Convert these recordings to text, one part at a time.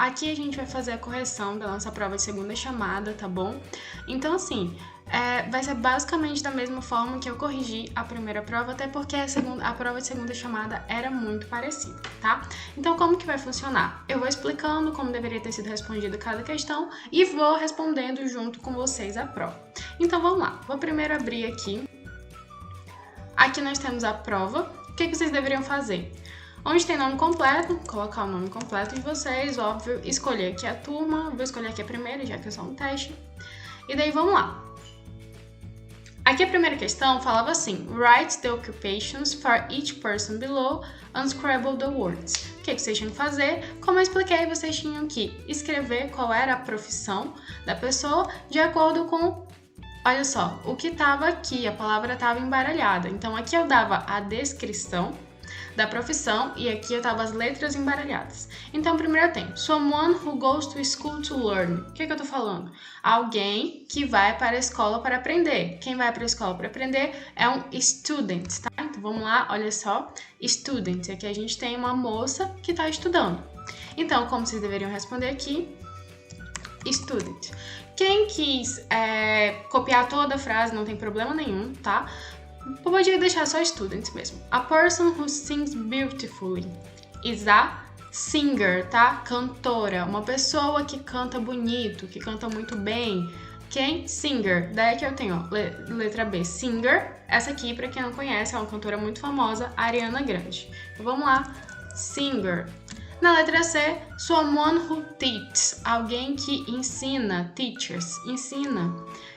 Aqui a gente vai fazer a correção da nossa prova de segunda chamada, tá bom? Então, assim, vai ser basicamente da mesma forma que eu corrigi a primeira prova, até porque a prova de segunda chamada era muito parecida, tá? Então, como que vai funcionar? Eu vou explicando como deveria ter sido respondido cada questão e vou respondendo junto com vocês a prova. Então, vamos lá. Vou primeiro abrir aqui. Aqui nós temos a prova. O que vocês deveriam fazer? Onde tem nome completo, colocar o nome completo de vocês, óbvio, escolher aqui a turma, vou escolher aqui a primeira, já que é só um teste. E daí vamos lá. Aqui a primeira questão falava assim: write the occupations for each person below and scribble the words. O que vocês tinham que fazer? Como eu expliquei, vocês tinham que escrever qual era a profissão da pessoa de acordo com, olha só, o que estava aqui, a palavra estava embaralhada. Então aqui eu dava a descrição da profissão e aqui eu tava as letras embaralhadas. Então, primeiro eu tenho someone who goes to school to learn. O que eu tô falando? Alguém que vai para a escola para aprender. Quem vai para a escola para aprender é um student, tá? Então, vamos lá, olha só, student. Aqui a gente tem uma moça que tá estudando. Então, como vocês deveriam responder aqui? Student. Quem quis copiar toda a frase, não tem problema nenhum, tá? Podia deixar só students mesmo. A person who sings beautifully is a singer, tá? Cantora. Uma pessoa que canta bonito, que canta muito bem. Quem? Singer. Daí que eu tenho, ó, letra B, singer. Essa aqui, pra quem não conhece, é uma cantora muito famosa, Ariana Grande. Então vamos lá, singer. Na letra C, someone who teaches. Alguém que ensina, teachers, ensina.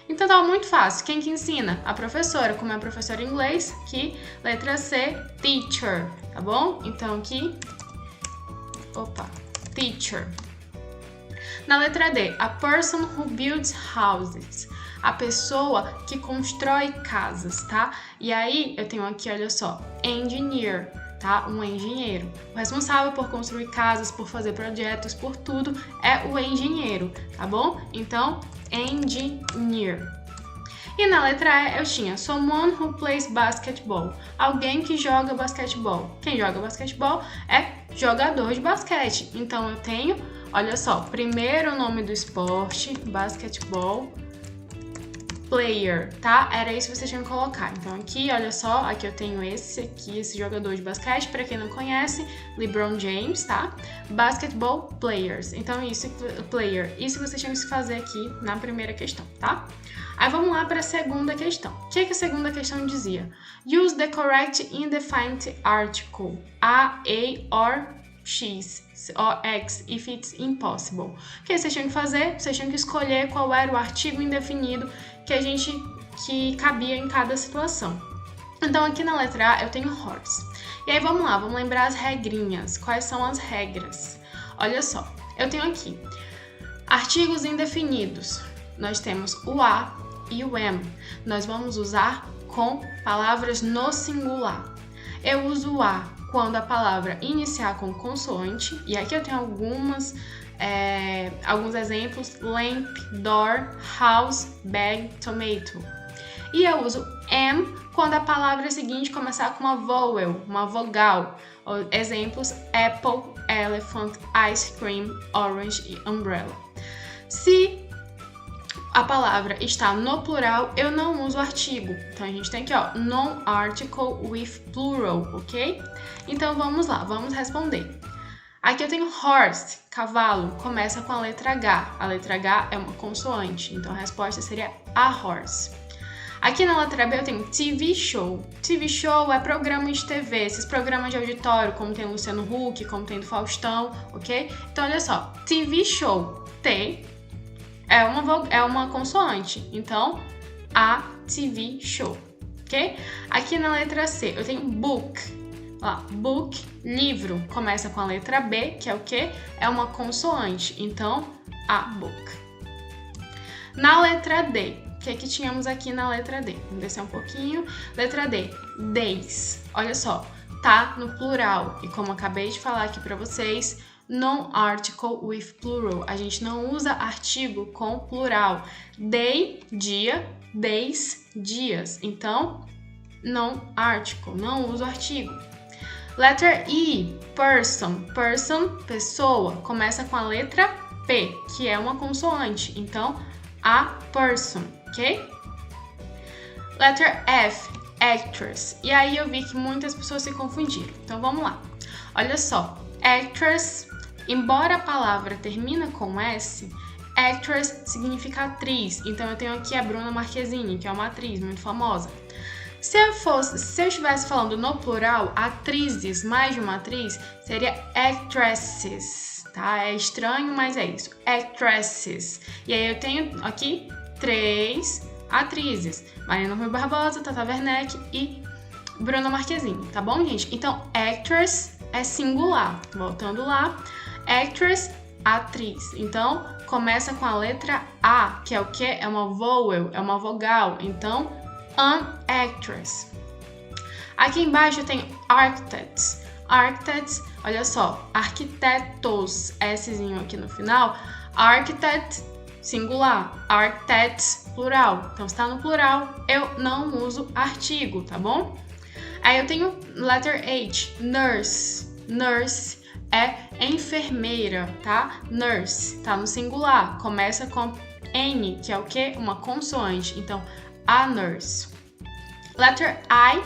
Então tá muito fácil. Quem que ensina? A professora, como é a professora em inglês, que letra C, teacher, tá bom? Então aqui, teacher. Na letra D, a person who builds houses. A pessoa que constrói casas, tá? E aí eu tenho aqui, olha só, engineer, tá? Um engenheiro. O responsável por construir casas, por fazer projetos, por tudo, é o engenheiro, tá bom? Então, engineer. E na letra E eu tinha someone who plays basketball. Alguém que joga basquetebol. Quem joga basquetebol é jogador de basquete. Então eu tenho, olha só, primeiro o nome do esporte, basquetebol, player, tá? Era isso que vocês tinham que colocar. Então aqui, olha só, aqui eu tenho esse jogador de basquete, para quem não conhece, LeBron James, tá? Basketball players. Então isso, player, isso vocês tinham que fazer aqui na primeira questão, tá? Aí vamos lá para a segunda questão. O que a segunda questão dizia? Use the correct indefinite article A or X or X if it's impossible. O que vocês tinham que fazer? Vocês tinham que escolher qual era o artigo indefinido que cabia em cada situação. Então aqui na letra A eu tenho horse. E aí vamos lá, vamos lembrar as regrinhas. Quais são as regras? Olha só, eu tenho aqui artigos indefinidos. Nós temos o a e o am. Nós vamos usar com palavras no singular. Eu uso o a quando a palavra iniciar com consoante, e aqui eu tenho alguns exemplos: lamp, door, house, bag, tomato. E eu uso am quando a palavra seguinte começar com uma vowel, uma vogal. Exemplos: apple, elephant, ice cream, orange e umbrella. Se a palavra está no plural, eu não uso artigo. Então a gente tem aqui, ó, non-article with plural, ok? Então vamos lá, vamos responder. Aqui eu tenho horse, cavalo, começa com a letra H. A letra H é uma consoante, então a resposta seria a horse. Aqui na letra B eu tenho TV show. TV show é programa de TV, esses programas de auditório, como tem o Luciano Huck, como tem do Faustão, ok? Então olha só, TV show, T é uma consoante, então a TV show, ok? Aqui na letra C eu tenho book. Ó, book, livro, começa com a letra B, que é o quê? É uma consoante, então a book. Na letra D, o que tínhamos aqui na letra D? Vamos descer um pouquinho. Letra D, days. Olha só, tá no plural. E como eu acabei de falar aqui para vocês, non-article with plural. A gente não usa artigo com plural. Day, dia, days, dias. Então, non-article, não uso artigo. Letter E, person. Person, pessoa, começa com a letra P, que é uma consoante. Então, a person, ok? Letter F, actress. E aí eu vi que muitas pessoas se confundiram. Então, vamos lá. Olha só, actress, embora a palavra termina com S, actress significa atriz. Então, eu tenho aqui a Bruna Marquezine, que é uma atriz muito famosa. Se eu estivesse falando no plural, atrizes, mais de uma atriz, seria actresses, tá? É estranho, mas é isso. Actresses. E aí eu tenho aqui 3 atrizes. Marina Rui Barbosa, Tata Werneck e Bruna Marquezine, tá bom, gente? Então, actress é singular. Voltando lá, actress, atriz. Então, começa com a letra A, que é o quê? É uma vowel, é uma vogal. Então, an actress. Aqui embaixo tem architects. Architects, olha só, arquitetos, Szinho aqui no final. Architect, singular. Architects, plural. Então, se tá no plural, eu não uso artigo, tá bom? Aí eu tenho letter H, nurse. Nurse é enfermeira, tá? Nurse, tá no singular. Começa com N, que é o quê? Uma consoante. Então, a nurse. Letter I,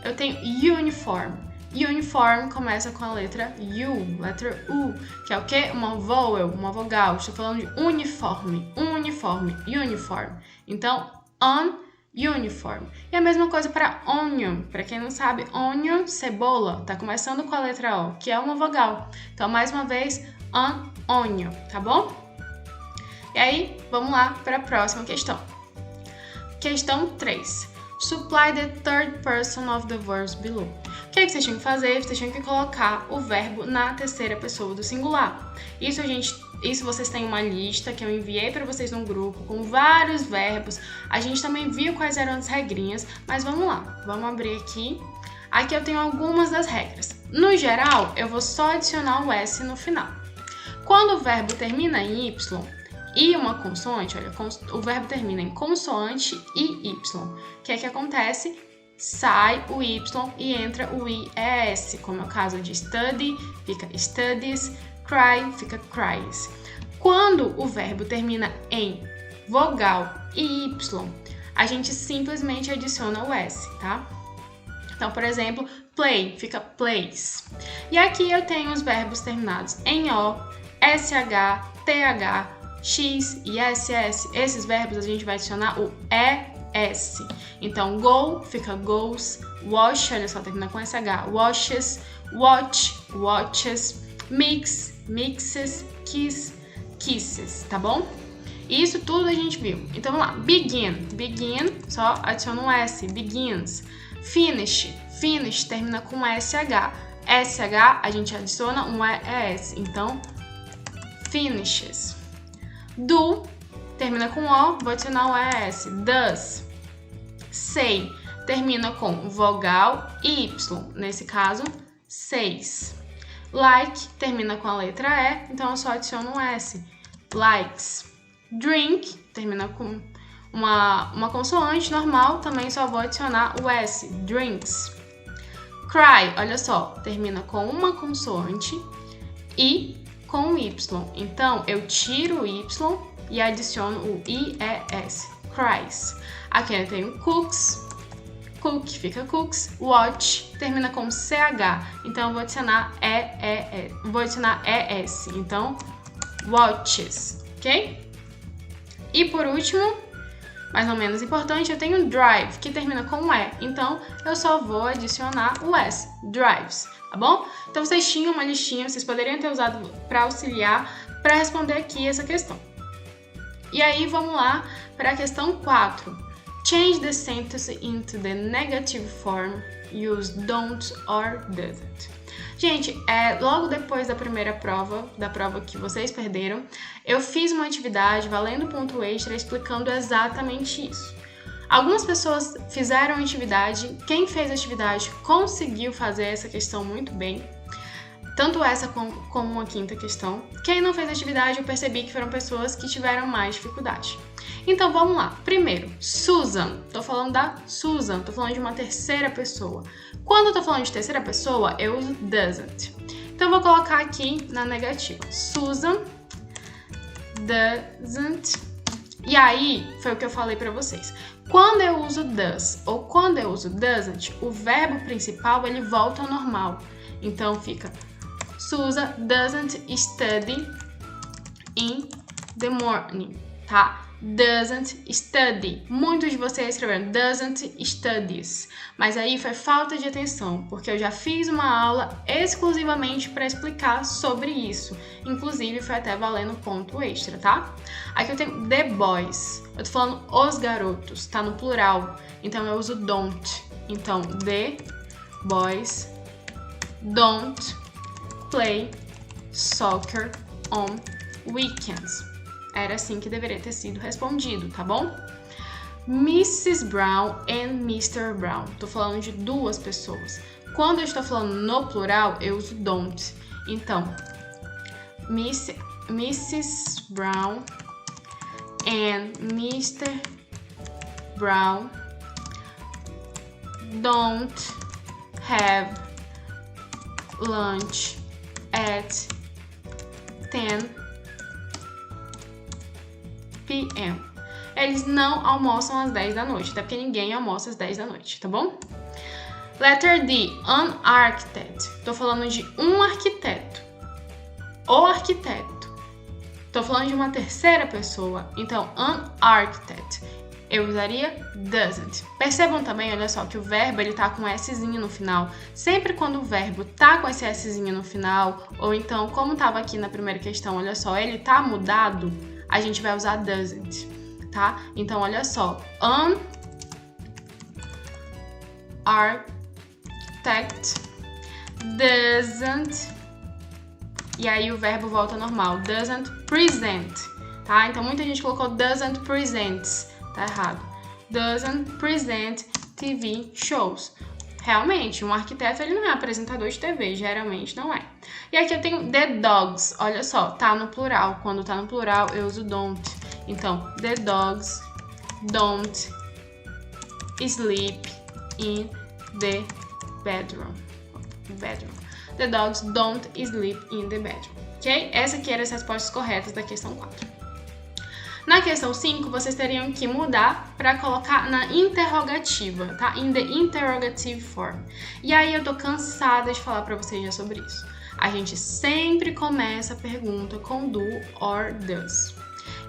eu tenho uniform. Uniform começa com a letra U, letter U, que é o quê? Uma vowel, uma vogal. Estou falando de uniforme, uniforme, uniform. Então, on uniform. E a mesma coisa para onion. Para quem não sabe, onion, cebola, tá começando com a letra O, que é uma vogal. Então, mais uma vez, on onion, tá bom? E aí, vamos lá para a próxima questão. Questão 3. Supply the third person of the verbs below. O que vocês tinham que fazer? Vocês tinham que colocar o verbo na terceira pessoa do singular. Isso vocês têm uma lista que eu enviei para vocês no grupo com vários verbos. A gente também viu quais eram as regrinhas, mas vamos lá. Vamos abrir aqui. Aqui eu tenho algumas das regras. No geral, eu vou só adicionar o S no final. Quando o verbo termina em Y e uma consoante, olha, o verbo termina em consoante e Y. O que é que acontece? Sai o Y e entra o IES, como é o caso de study, fica studies, cry, fica cries. Quando o verbo termina em vogal e Y, a gente simplesmente adiciona o S, tá? Então, por exemplo, play, fica plays. E aqui eu tenho os verbos terminados em O, SH, TH, X e SS. Esses verbos a gente vai adicionar o ES. Então, go fica goes, wash, olha só, termina com SH, washes, watch, watches, mix, mixes, kiss, kisses, tá bom? Isso tudo a gente viu. Então, vamos lá. Begin, begin, só adiciona um S, begins. Finish, finish, termina com SH. SH, a gente adiciona um ES. Então, finishes. Do, termina com O, vou adicionar o ES. Does. Say, termina com vogal e Y. Nesse caso, says. Like, termina com a letra E, então eu só adiciono um S. Likes. Drink, termina com uma consoante normal, também só vou adicionar o S. Drinks. Cry, olha só, termina com uma consoante e com o Y. Então, eu tiro o Y e adiciono o IES. Cries. Aqui eu tenho cooks. Cook fica cooks. Watch termina com CH. Então, eu vou adicionar ES. Então, watches. Ok? E por último, mais ou menos importante, eu tenho drive, que termina com E. Então, eu só vou adicionar o S. Drives. Tá bom? Então, vocês tinham uma listinha, vocês poderiam ter usado para auxiliar para responder aqui essa questão. E aí, vamos lá para a questão 4. Change the sentence into the negative form. Use don't or doesn't. Gente, logo depois da primeira prova, da prova que vocês perderam, eu fiz uma atividade valendo ponto extra explicando exatamente isso. Algumas pessoas fizeram a atividade, quem fez a atividade conseguiu fazer essa questão muito bem. tanto essa como uma quinta questão. Quem não fez atividade, eu percebi que foram pessoas que tiveram mais dificuldade. Então vamos lá. Primeiro, Susan. Tô falando da Susan, tô falando de uma terceira pessoa. Quando eu tô falando de terceira pessoa, eu uso doesn't. Então eu vou colocar aqui na negativa. Susan doesn't. E aí, foi o que eu falei pra vocês. Quando eu uso does ou quando eu uso doesn't, o verbo principal ele volta ao normal. Então fica Susan doesn't study in the morning, tá? Doesn't study. Muitos de vocês escreveram doesn't studies. Mas aí foi falta de atenção, porque eu já fiz uma aula exclusivamente para explicar sobre isso. Inclusive, foi até valendo ponto extra, tá? Aqui eu tenho the boys. Eu tô falando os garotos, tá no plural. Então eu uso don't. Então, the boys don't play soccer on weekends. Era assim que deveria ter sido respondido, tá bom? Mrs. Brown and Mr. Brown. Tô falando de duas pessoas. Quando eu estou falando no plural, eu uso don't. Então, Mrs. Brown and Mr. Brown don't have lunch at 10 p.m. Eles não almoçam às 10 da noite, até porque ninguém almoça às 10 da noite, tá bom? Letter D, an architect. Tô falando de um arquiteto. O arquiteto. Tô falando de uma terceira pessoa, então an architect. Eu usaria doesn't. Percebam também, olha só, que o verbo ele tá com Szinho no final. Sempre quando o verbo tá com esse Szinho no final, ou então, como tava aqui na primeira questão, olha só, ele tá mudado, a gente vai usar doesn't, tá? Então, olha só, an architect doesn't, e aí o verbo volta ao normal, doesn't present, tá? Então, muita gente colocou doesn't presents, tá errado. Doesn't present TV shows. Realmente, um arquiteto ele não é apresentador de TV, geralmente não é. E aqui eu tenho the dogs, olha só, tá no plural. Quando tá no plural, eu uso don't. Então, the dogs don't sleep in the bedroom. The dogs don't sleep in the bedroom. Ok? Essa aqui eram as respostas corretas da questão 4. Na questão 5, vocês teriam que mudar para colocar na interrogativa, tá? In the interrogative form. E aí eu tô cansada de falar para vocês já sobre isso. A gente sempre começa a pergunta com do or does.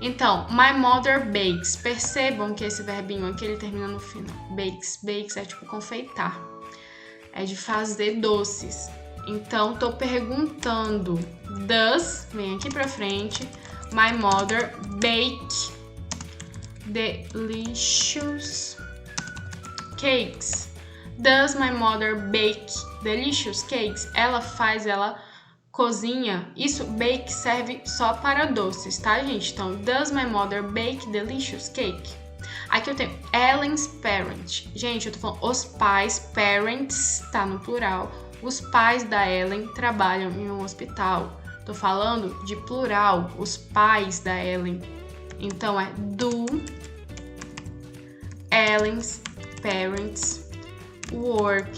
Então, my mother bakes. Percebam que esse verbinho aqui ele termina no final. Bakes. Bakes é tipo confeitar. É de fazer doces. Então, tô perguntando. Does, vem aqui pra frente. My mother bake delicious cakes. Does my mother bake delicious cakes? Ela cozinha. Isso, bake serve só para doces, tá, gente? Então, does my mother bake delicious cake? Aqui eu tenho Ellen's parent. Gente, eu tô falando os pais, parents, tá no plural. Os pais da Ellen trabalham em um hospital. Tô falando de plural, os pais da Ellen. Então, é do Ellen's parents work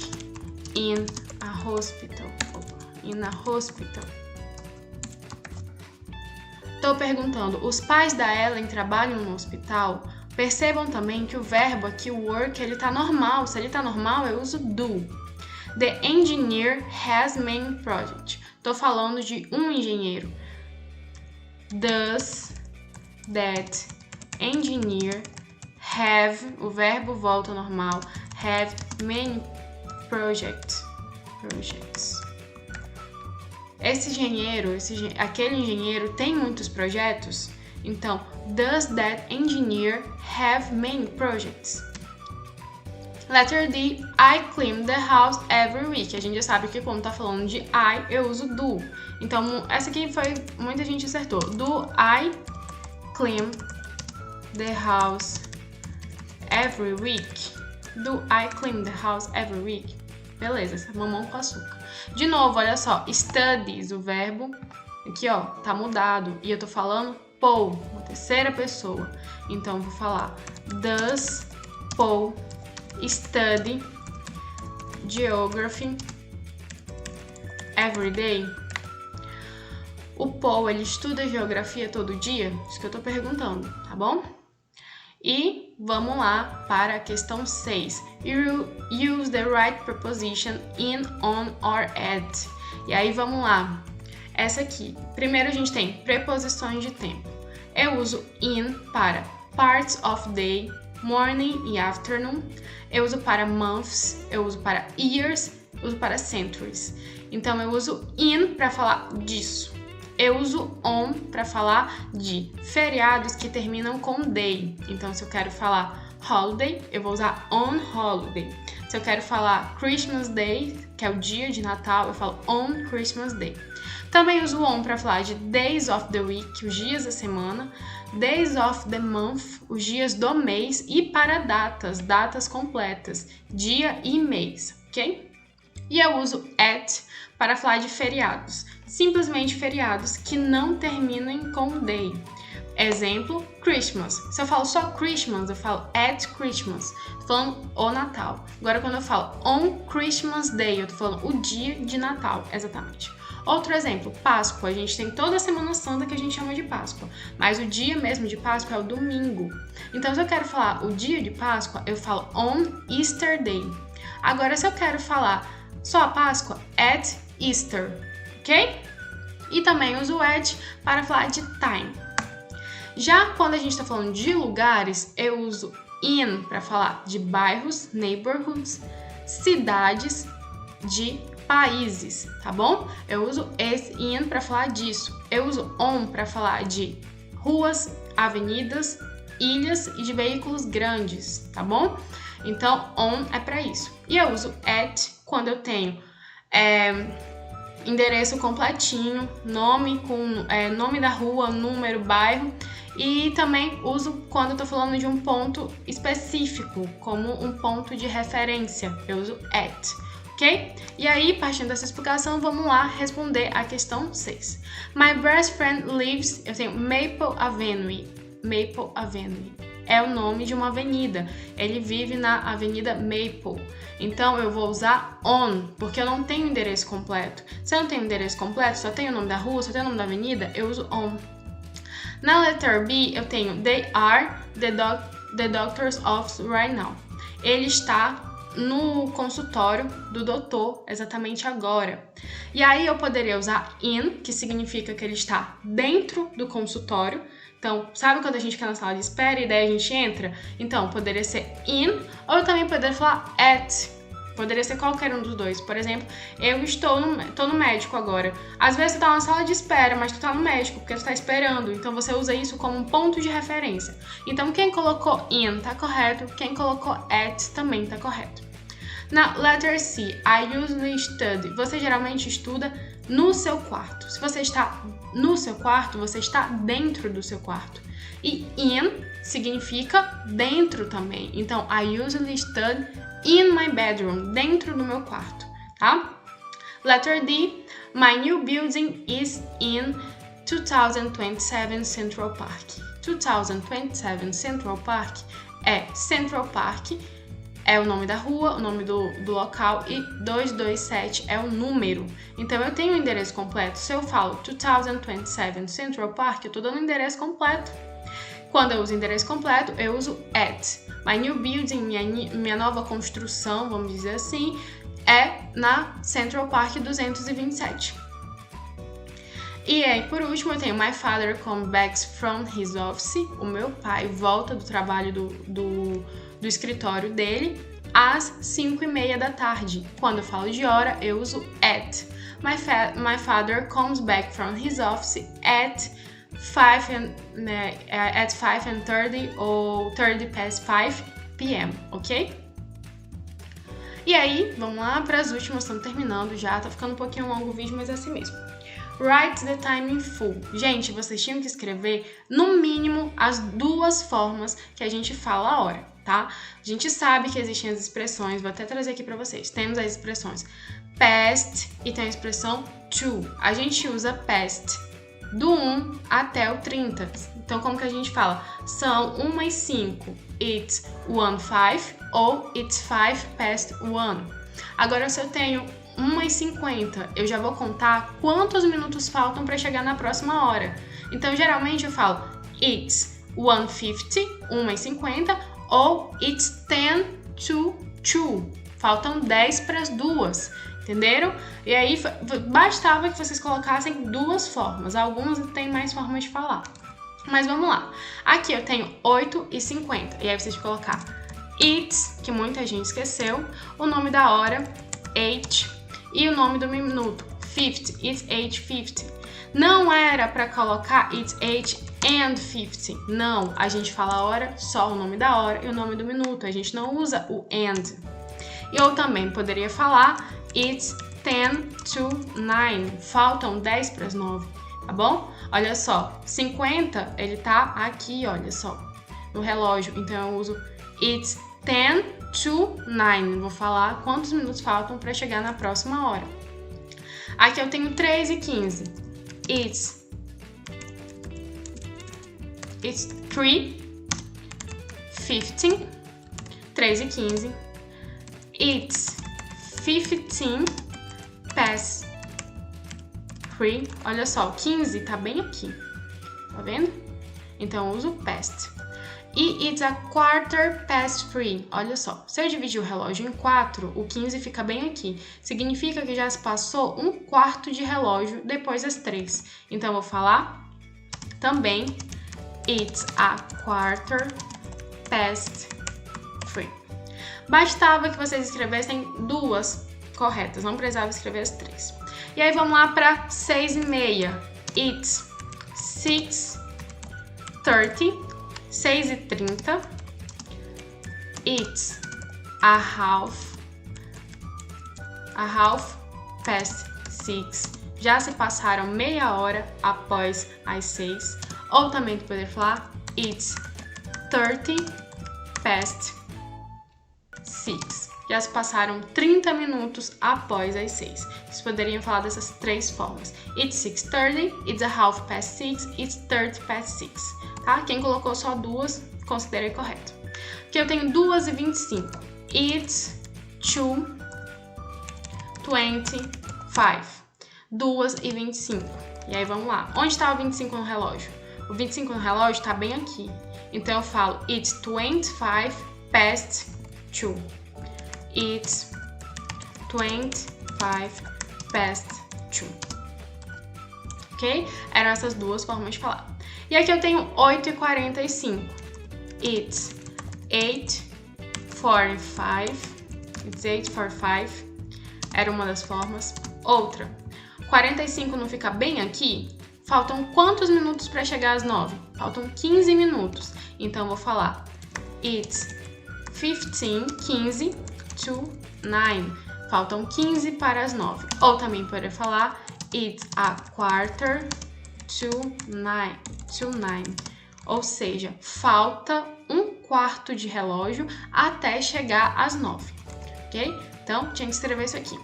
in a hospital. Tô perguntando, os pais da Ellen trabalham no hospital? Percebam também que o verbo aqui, o work, ele tá normal. Se ele tá normal, eu uso do. The engineer has many projects. Tô falando de um engenheiro. Does that engineer have, o verbo volta ao normal, have many projects. Aquele engenheiro tem muitos projetos? Então, does that engineer have many projects? Letter D, I clean the house every week. A gente já sabe que quando tá falando de I, eu uso do. Então, essa aqui muita gente acertou. Do I clean the house every week? Do I clean the house every week? Beleza, mamão com açúcar. De novo, olha só, studies, o verbo aqui, ó, tá mudado. E eu tô falando Paul, uma terceira pessoa. Então, eu vou falar does Paul study geography every day? O Paul, ele estuda geografia todo dia? Isso que eu tô perguntando, tá bom? E vamos lá para a questão 6. You use the right preposition in, on, or at. E aí, vamos lá. Essa aqui. Primeiro, a gente tem preposições de tempo. Eu uso in para parts of day, morning e afternoon. Eu uso para months, eu uso para years, eu uso para centuries. Então, eu uso in para falar disso. Eu uso on para falar de feriados que terminam com day. Então, se eu quero falar holiday, eu vou usar on holiday. Se eu quero falar Christmas Day, que é o dia de Natal, eu falo on Christmas Day. Também uso on para falar de days of the week, os dias da semana, days of the month, os dias do mês, e para datas, datas completas, dia e mês, ok? E eu uso at para falar de feriados, simplesmente feriados que não terminem com day. Exemplo, Christmas. Se eu falo só Christmas, eu falo at Christmas. Tô falando o Natal. Agora, quando eu falo on Christmas Day, eu tô falando o dia de Natal, exatamente. Outro exemplo, Páscoa. A gente tem toda a Semana Santa que a gente chama de Páscoa, mas o dia mesmo de Páscoa é o domingo. Então, se eu quero falar o dia de Páscoa, eu falo on Easter Day. Agora, se eu quero falar só a Páscoa, at Easter, ok? E também uso at para falar de time. Já quando a gente está falando de lugares, eu uso in para falar de bairros, neighborhoods, cidades, de países, tá bom? Eu uso esse in para falar disso. Eu uso on para falar de ruas, avenidas, ilhas e de veículos grandes, tá bom? Então, on é para isso. E eu uso at quando eu tenho endereço completinho, nome com nome da rua, número, bairro. E também uso quando eu tô falando de um ponto específico, como um ponto de referência. Eu uso at, ok? E aí, partindo dessa explicação, vamos lá responder a questão 6. My best friend lives... Eu tenho Maple Avenue. Maple Avenue é o nome de uma avenida. Ele vive na Avenida Maple. Então, eu vou usar on, porque eu não tenho endereço completo. Se eu não tenho endereço completo, só tenho o nome da rua, só tenho o nome da avenida, eu uso on. Na letter B, eu tenho They are the doctor's office right now. Ele está no consultório do doutor exatamente agora. E aí eu poderia usar in, que significa que ele está dentro do consultório. Então, sabe quando a gente fica na sala de espera e daí a gente entra? Então, poderia ser in, ou eu também poderia falar at. Poderia ser qualquer um dos dois. Por exemplo, eu tô no médico agora. Às vezes você tá na sala de espera, mas tu tá no médico, porque tu tá esperando. Então, você usa isso como um ponto de referência. Então, quem colocou in tá correto, quem colocou at também tá correto. Na letter C, I usually study. Você geralmente estuda no seu quarto. Se você está no seu quarto, você está dentro do seu quarto. E in significa dentro também. Então, I usually study in my bedroom, dentro do meu quarto, tá? Letter D, my new building is in 2027 Central Park. 2027 Central Park é Central Park, é o nome da rua, o nome do local, e 227 é o número. Então, eu tenho o endereço completo. Se eu falo 2027 Central Park, eu tô dando o endereço completo. Quando eu uso endereço completo, eu uso at. My new building, minha nova construção, vamos dizer assim, é na Central Park 227. E aí, por último, eu tenho my father comes back from his office. O meu pai volta do trabalho do escritório dele às 5:30 da tarde. Quando eu falo de hora, eu uso at. My father comes back from his office at 5:30 ou 30 past 5 p.m., ok? E aí, vamos lá para as últimas, estamos terminando já, tá ficando um pouquinho longo o vídeo, mas é assim mesmo. Write the time in full. Gente, vocês tinham que escrever, no mínimo, as duas formas que a gente fala a hora. tá? A gente sabe que existem as expressões, vou até trazer aqui para vocês. Temos as expressões past e tem a expressão to. A gente usa past do 1 até o 30. Então, como que a gente fala? São 1:05, it's 1:05, ou it's 5 past 1. Agora, se eu tenho 1:50, eu já vou contar quantos minutos faltam para chegar na próxima hora. Então, geralmente eu falo it's 1:50, 1:50, ou it's 10 to 2. Faltam 10 para as 2. Entenderam? E aí, bastava que vocês colocassem duas formas. Algumas têm mais formas de falar. Mas vamos lá. Aqui eu tenho 8:50. E aí vocês vão colocar it's, que muita gente esqueceu, o nome da hora, 8, e o nome do minuto, 50, it's 8:50. Não era para colocar it's 8:50. Não, a gente fala a hora, só o nome da hora e o nome do minuto. A gente não usa o and. E eu também poderia falar it's 10 to 9. Faltam 10 para as 9, tá bom? Olha só, 50, ele tá aqui, olha só, no relógio. Então eu uso it's 10 to 9. Vou falar quantos minutos faltam para chegar na próxima hora. Aqui eu tenho 3:15. It's 3:15. 3:15. It's 15 past 3. Olha só, 15 tá bem aqui. Tá vendo? Então eu uso past. E it's a quarter past 3. Olha só, se eu dividir o relógio em 4, o 15 fica bem aqui. Significa que já se passou um quarto de relógio depois das 3. Então eu vou falar também it's a quarter past 3. Bastava que vocês escrevessem duas corretas, não precisava escrever as 3. E aí vamos lá para 6:30. It's 6:30. 6:30. It's a half past 6. Já se passaram meia hora após as 6. Ou também tu poderia falar it's 30 past 6. Já se passaram 30 minutos após as 6. Vocês poderiam falar dessas 3 formas. It's 6:30, it's a half past 6, it's 30 past 6. Tá? Quem colocou só duas, considerei correto. Aqui eu tenho 2:25. It's 2:25. 2:25. E aí vamos lá. Onde está o 25 no relógio? O 25 no relógio está bem aqui. Então eu falo it's 25 past 2. It's 25 past 2. Ok? Eram essas duas formas de falar. E aqui eu tenho 8:45. It's 8:45. It's 8:45. Era uma das formas. Outra. 45 não fica bem aqui? Faltam quantos minutos para chegar às 9? Faltam 15 minutos. Então eu vou falar it's 15 to 9. Faltam 15 para as 9. Ou também poderia falar it's a quarter to 9. Ou seja, falta um quarto de relógio até chegar às 9. Ok? Então, tinha que escrever isso aqui.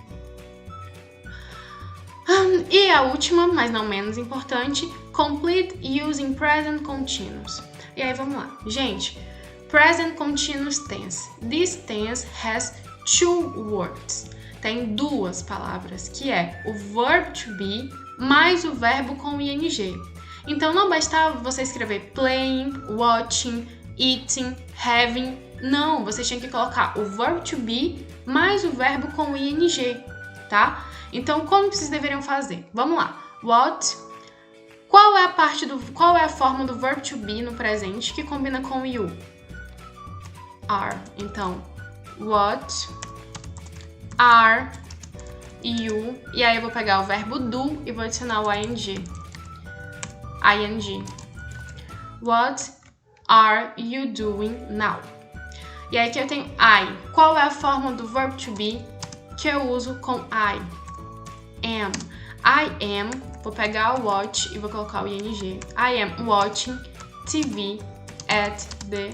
E a última, mas não menos importante, complete using present continuous. E aí, vamos lá. Gente, present continuous tense. This tense has 2 words. Tem duas palavras, que é o verb to be mais o verbo com ing. Então, não bastava você escrever playing, watching, eating, having. Não, você tinha que colocar o verb to be mais o verbo com ing, tá? Então, como que vocês deveriam fazer? Vamos lá. What? Qual é a forma do verb to be no presente que combina com you? Are. Então, what are you? E aí eu vou pegar o verbo do e vou adicionar o ing. What are you doing now? E aí aqui eu tenho I. Qual é a forma do verb to be que eu uso com I? Am. I am. Vou pegar o watch e vou colocar o ing. I am watching TV at the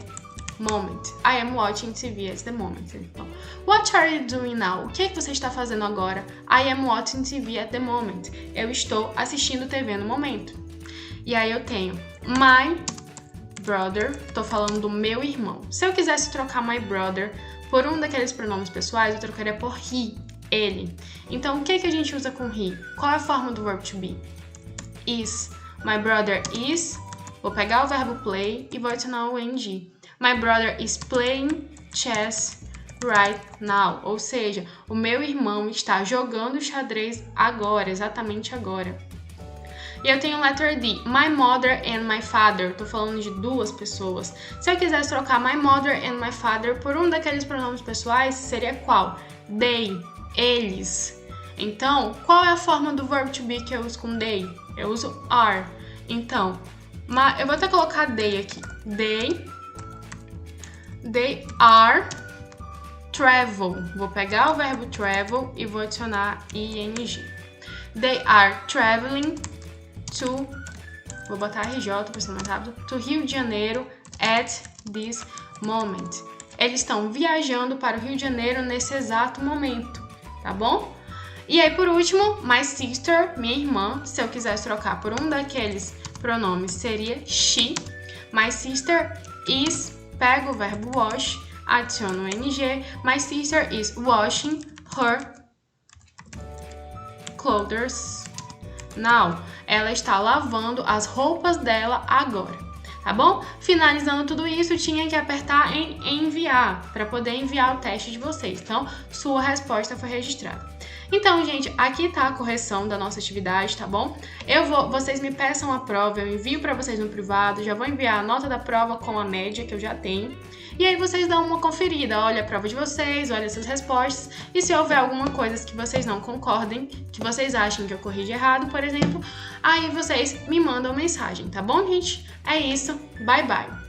moment. I am watching TV at the moment. Então, what are you doing now? O que é que você está fazendo agora? I am watching TV at the moment. Eu estou assistindo TV no momento. E aí eu tenho my brother, tô falando do meu irmão. Se eu quisesse trocar my brother por um daqueles pronomes pessoais, eu trocaria por he, ele. Então, o que a gente usa com he? Qual é a forma do verbo to be? Is. My brother is. Vou pegar o verbo play e vou adicionar o ing. My brother is playing chess right now. Ou seja, o meu irmão está jogando xadrez agora, exatamente agora. E eu tenho letter D. My mother and my father. Tô falando de duas pessoas. Se eu quisesse trocar my mother and my father por um daqueles pronomes pessoais, seria qual? They. Eles. Então, qual é a forma do verbo to be que eu uso com they? Eu uso are. Então, eu vou até colocar they aqui. They are travel. Vou pegar o verbo travel e vou adicionar ing. They are traveling to, vou botar RJ para ser mais rápido, to Rio de Janeiro at this moment. Eles estão viajando para o Rio de Janeiro nesse exato momento, tá bom? E aí, por último, my sister, minha irmã. Se eu quisesse trocar por um daqueles pronomes, seria she. My sister is, pego o verbo wash, adiciono o ing. My sister is washing her clothes now. Ela está lavando as roupas dela agora, tá bom? Finalizando tudo isso, tinha que apertar em enviar, para poder enviar o teste de vocês. Então, sua resposta foi registrada. Então, gente, aqui tá a correção da nossa atividade, tá bom? Vocês me peçam a prova, eu envio para vocês no privado, já vou enviar a nota da prova com a média que eu já tenho. E aí vocês dão uma conferida, olha a prova de vocês, olha essas respostas, e se houver alguma coisa que vocês não concordem, que vocês achem que eu corrigi errado, por exemplo, aí vocês me mandam mensagem, tá bom, gente? É isso, bye bye!